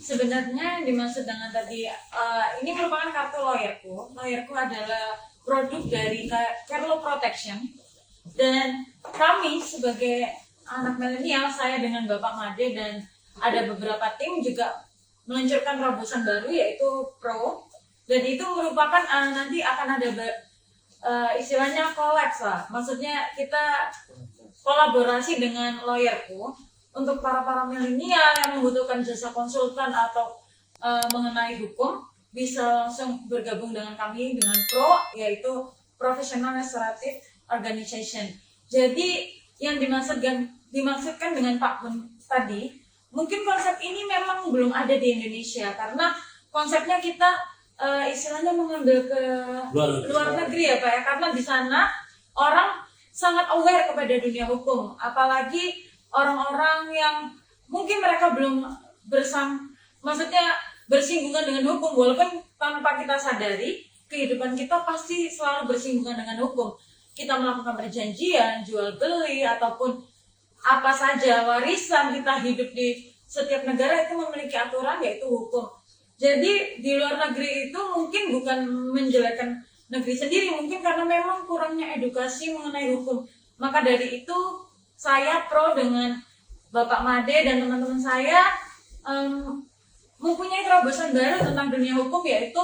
Sebenarnya yang dimaksud dengan tadi ini merupakan kartu lawyerku. Lawyerku adalah produk dari Carlo Protection, dan kami sebagai anak milenial, saya dengan Bapak Made dan ada beberapa tim juga meluncurkan terobosan baru yaitu Pro, dan itu merupakan nanti akan ada istilahnya kolaps lah. Maksudnya kita kolaborasi dengan lawyerku untuk para milenial yang membutuhkan jasa konsultan atau mengenai hukum, bisa langsung bergabung dengan kami dengan Pro, yaitu Professional Restorative Organization. Jadi yang dimaksudkan dengan Pak Bun tadi, mungkin konsep ini memang belum ada di Indonesia karena konsepnya kita istilahnya mengambil ke luar negeri ya Pak ya, karena di sana orang sangat aware kepada dunia hukum, apalagi orang-orang yang mungkin mereka belum bersinggungan dengan hukum, walaupun tanpa kita sadari kehidupan kita pasti selalu bersinggungan dengan hukum. Kita melakukan perjanjian, jual beli, ataupun apa saja warisan, kita hidup di setiap negara itu memiliki aturan yaitu hukum. Jadi di luar negeri itu mungkin bukan menjelekkan negeri sendiri, mungkin karena memang kurangnya edukasi mengenai hukum. Maka dari itu saya Pro dengan Bapak Made dan teman-teman saya mempunyai terobosan baru tentang dunia hukum, yaitu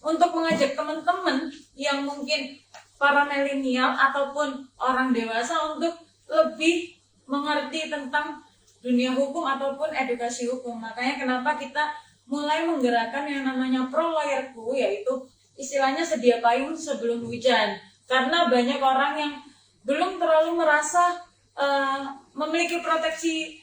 untuk mengajak teman-teman yang mungkin para milenial ataupun orang dewasa untuk lebih mengerti tentang dunia hukum ataupun edukasi hukum. Makanya kenapa kita mulai menggerakkan yang namanya Pro Lawyerku, yaitu istilahnya sedia payung sebelum hujan. Karena banyak orang yang belum terlalu merasa memiliki proteksi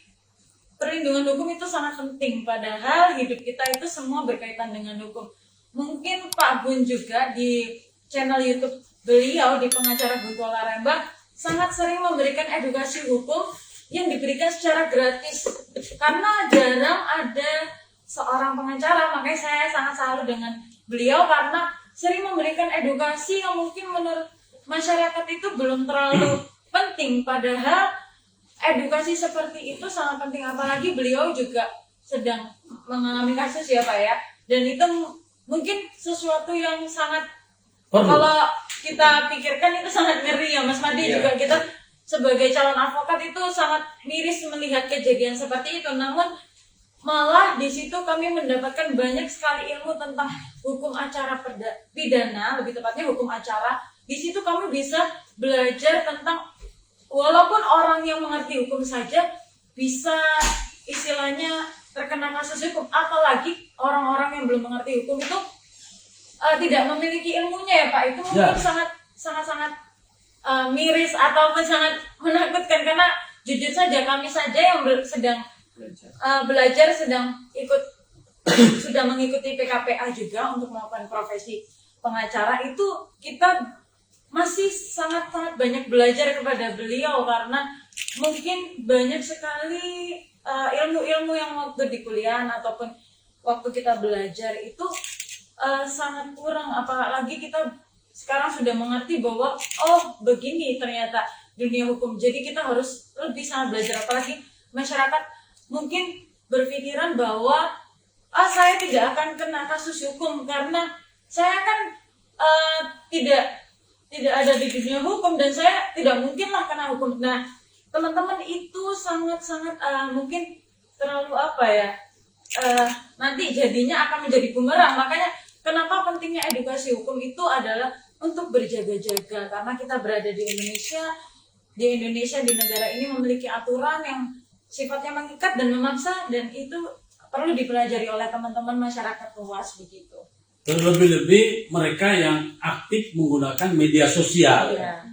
perlindungan hukum itu sangat penting, padahal hidup kita itu semua berkaitan dengan hukum. Mungkin Pak Gun juga di channel YouTube beliau di Pengacara Guntur Laremba sangat sering memberikan edukasi hukum yang diberikan secara gratis, karena jarang ada seorang pengacara. Makanya saya sangat salut dengan beliau karena sering memberikan edukasi yang mungkin menurut masyarakat itu belum terlalu penting, padahal edukasi seperti itu sangat penting, apalagi beliau juga sedang mengalami kasus ya Pak ya, dan itu mungkin sesuatu yang sangat kalau kita pikirkan itu sangat ngeri ya Mas Made. Juga kita sebagai calon advokat itu sangat miris melihat kejadian seperti itu, namun malah di situ kami mendapatkan banyak sekali ilmu tentang hukum acara pidana, lebih tepatnya hukum acara. Di situ kami bisa belajar tentang, walaupun orang yang mengerti hukum saja bisa istilahnya terkena kasus hukum, apalagi orang-orang yang belum mengerti hukum itu tidak memiliki ilmunya ya Pak. Itu mungkin sangat miris ataupun sangat menakutkan, karena jujur saja kami saja yang sedang belajar, sudah mengikuti PKPA juga untuk melakukan profesi pengacara, itu kita masih sangat banyak belajar kepada beliau, karena mungkin banyak sekali ilmu-ilmu yang waktu di kuliah ataupun waktu kita belajar itu sangat kurang. Apalagi kita sekarang sudah mengerti bahwa oh begini ternyata dunia hukum, jadi kita harus lebih sangat belajar. Apalagi masyarakat mungkin berpikiran bahwa saya tidak akan kena kasus hukum karena saya kan tidak ada di dunia hukum dan saya tidak mungkinlah kena hukum. Nah, teman-teman itu sangat mungkin terlalu nanti jadinya akan menjadi bumerang. Makanya kenapa pentingnya edukasi hukum itu adalah untuk berjaga-jaga, karena kita berada di Indonesia di negara ini memiliki aturan yang sifatnya mengikat dan memaksa, dan itu perlu dipelajari oleh teman-teman masyarakat luas begitu. Terlebih-lebih mereka yang aktif menggunakan media sosial. Iya.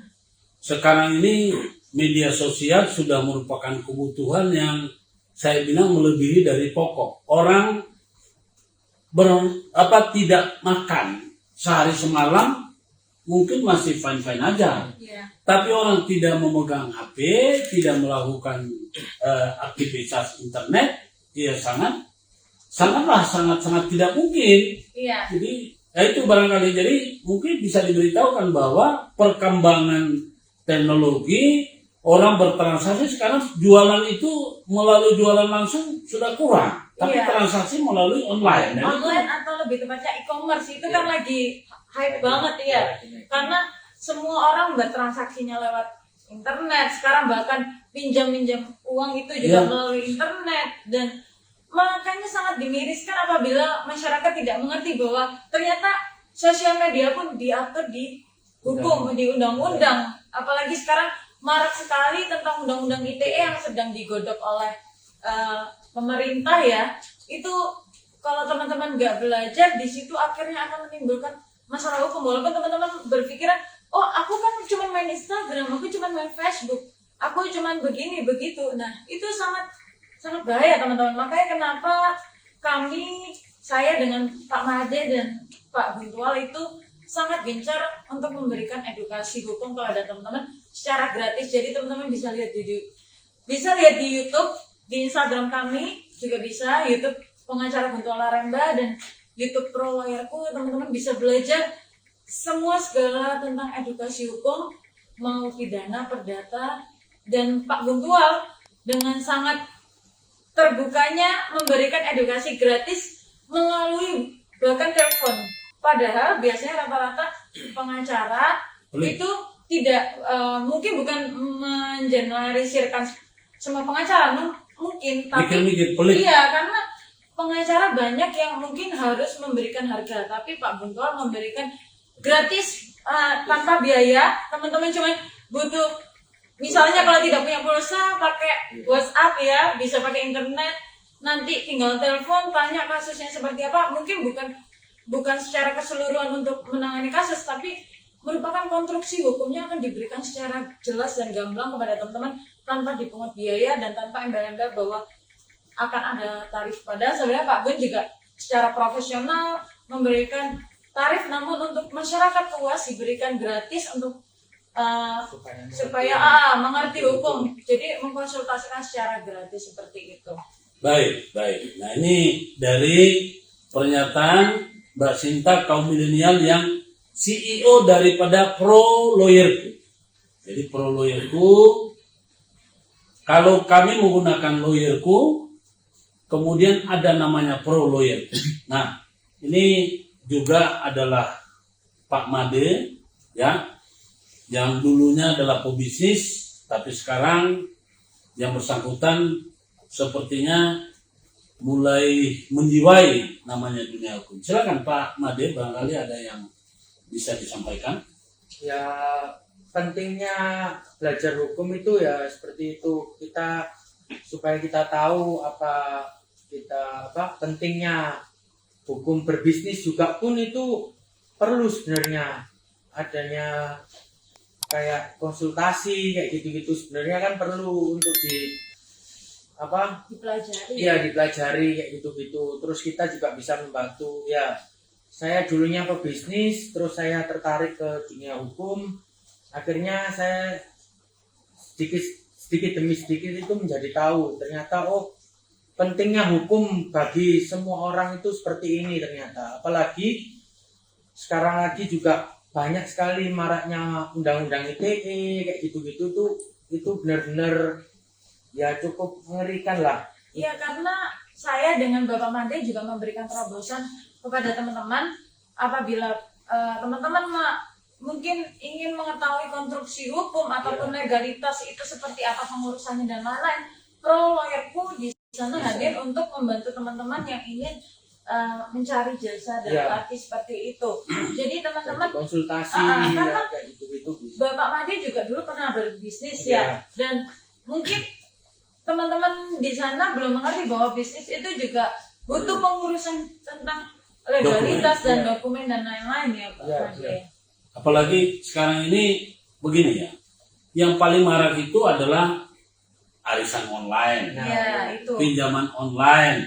Sekarang ini media sosial sudah merupakan kebutuhan yang saya bilang melebihi dari pokok. Orang tidak makan sehari semalam mungkin masih fine-fine aja. Yeah. Tapi orang tidak memegang HP, tidak melakukan aktivitas internet, ya sangat tidak mungkin. Iya. Jadi itu barangkali, jadi mungkin bisa diberitahukan bahwa perkembangan teknologi, orang bertransaksi sekarang jualan itu melalui jualan langsung sudah kurang. Tapi Iya. transaksi melalui online. Dan Online atau lebih tepatnya e-commerce itu kan lagi hype banget ya. Karena semua orang bertransaksinya lewat internet. Sekarang bahkan pinjam-pinjam uang itu juga Iya. melalui internet. Dan makanya sangat dimiriskan apabila masyarakat tidak mengerti bahwa ternyata sosial media pun diatur di hukum, di undang-undang. Apalagi sekarang marak sekali tentang undang-undang ITE yang sedang digodok oleh pemerintah ya. Itu kalau teman-teman nggak belajar di situ akhirnya akan menimbulkan masalah hukum. Walaupun teman-teman berpikiran, oh aku kan cuma main Instagram, aku cuma main Facebook, aku cuma begini begitu. Nah itu sangat sangat bahaya teman-teman. Makanya kenapa saya dengan Pak Made dan Pak Guntual itu sangat gencar untuk memberikan edukasi hukum kepada teman-teman secara gratis. Jadi teman-teman bisa lihat di YouTube, di Instagram kami juga bisa, YouTube Pengacara Guntual Laremba dan YouTube Pro Lawyerku. Teman-teman bisa belajar semua segala tentang edukasi hukum, mau pidana, perdata, dan Pak Guntual dengan sangat terbukanya memberikan edukasi gratis melalui bahkan telepon. Padahal biasanya rata-rata pengacara itu tidak mungkin bukan mengeneralisirkan semua pengacara mungkin, tapi mikir-mikir pelik. iya, karena pengacara banyak yang mungkin harus memberikan harga, tapi Pak Guntual memberikan gratis tanpa biaya. Teman-teman cuma butuh, misalnya kalau tidak punya pulsa pakai WhatsApp ya, bisa pakai internet, nanti tinggal telepon tanya kasusnya seperti apa. Mungkin bukan secara keseluruhan untuk menangani kasus, tapi merupakan konstruksi hukumnya akan diberikan secara jelas dan gamblang kepada teman-teman tanpa dipungut biaya dan tanpa embel-embel bahwa akan ada tarif. Padahal sebenarnya Pak Gun juga secara profesional memberikan tarif, namun untuk masyarakat luas diberikan gratis untuk supaya mengerti hukum. Jadi mengkonsultasikan secara gratis seperti itu. Baik. Nah ini dari pernyataan Mbak Sinta, kaum milenial yang CEO daripada Pro Lawyerku. Jadi Pro Lawyerku, kalau kami menggunakan Lawyerku, kemudian ada namanya Pro Lawyerku. Nah, ini juga adalah Pak Made, ya, yang dulunya adalah pebisnis, tapi sekarang yang bersangkutan sepertinya mulai menjiwai namanya dunia hukum. Silakan Pak Made, barangkali ada yang bisa disampaikan. Ya, pentingnya belajar hukum itu ya seperti itu, supaya kita tahu pentingnya hukum. Berbisnis juga pun itu perlu sebenarnya adanya kayak konsultasi kayak gitu-gitu, sebenarnya kan perlu untuk Dipelajari. Iya, dipelajari kayak gitu-gitu. Terus kita juga bisa membantu. Ya, saya dulunya pebisnis, terus saya tertarik ke dunia hukum. Akhirnya saya sedikit demi sedikit itu menjadi tahu ternyata pentingnya hukum bagi semua orang itu seperti ini ternyata. Apalagi sekarang lagi juga banyak sekali maraknya undang-undang ITE kayak gitu-gitu tuh, itu benar-benar ya cukup mengerikan lah. Iya, karena saya dengan Bapak Made juga memberikan terobosan kepada teman-teman apabila teman-teman mungkin ingin mengetahui konstruksi hukum ataupun legalitas itu seperti apa pengurusannya dan lain-lain. Pro Lawyerku di sana hadir untuk membantu teman-teman yang ingin mencari jasa dan arti seperti itu. Jadi teman-teman konsultasi karena kayak gitu-gitu. Bapak Made juga dulu pernah berbisnis ya, dan mungkin teman-teman di sana belum mengerti bahwa bisnis itu juga butuh pengurusan tentang legalitas dan dokumen dan lain-lain ya Pak Made. Apalagi sekarang ini begini ya, yang paling marak itu adalah arisan online, Itu. pinjaman online.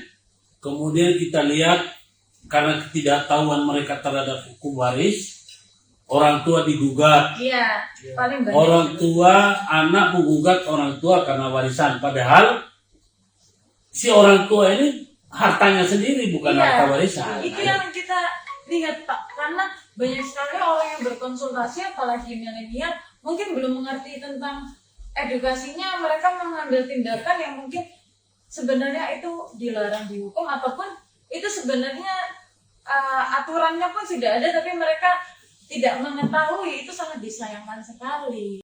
Kemudian kita lihat karena ketidaktahuan mereka terhadap hukum waris, orang tua digugat. Iya, paling banyak. Orang tua, anak menggugat orang tua karena warisan. Padahal si orang tua ini hartanya sendiri, bukan harta warisan. Itu yang kita lihat Pak, karena banyak sekali orang yang berkonsultasi, apalagi milenial, mungkin belum mengerti tentang edukasinya. Mereka mengambil tindakan yang mungkin sebenarnya itu dilarang di hukum ataupun itu sebenarnya aturannya pun sudah ada tapi mereka tidak mengetahui, itu sangat disayangkan sekali.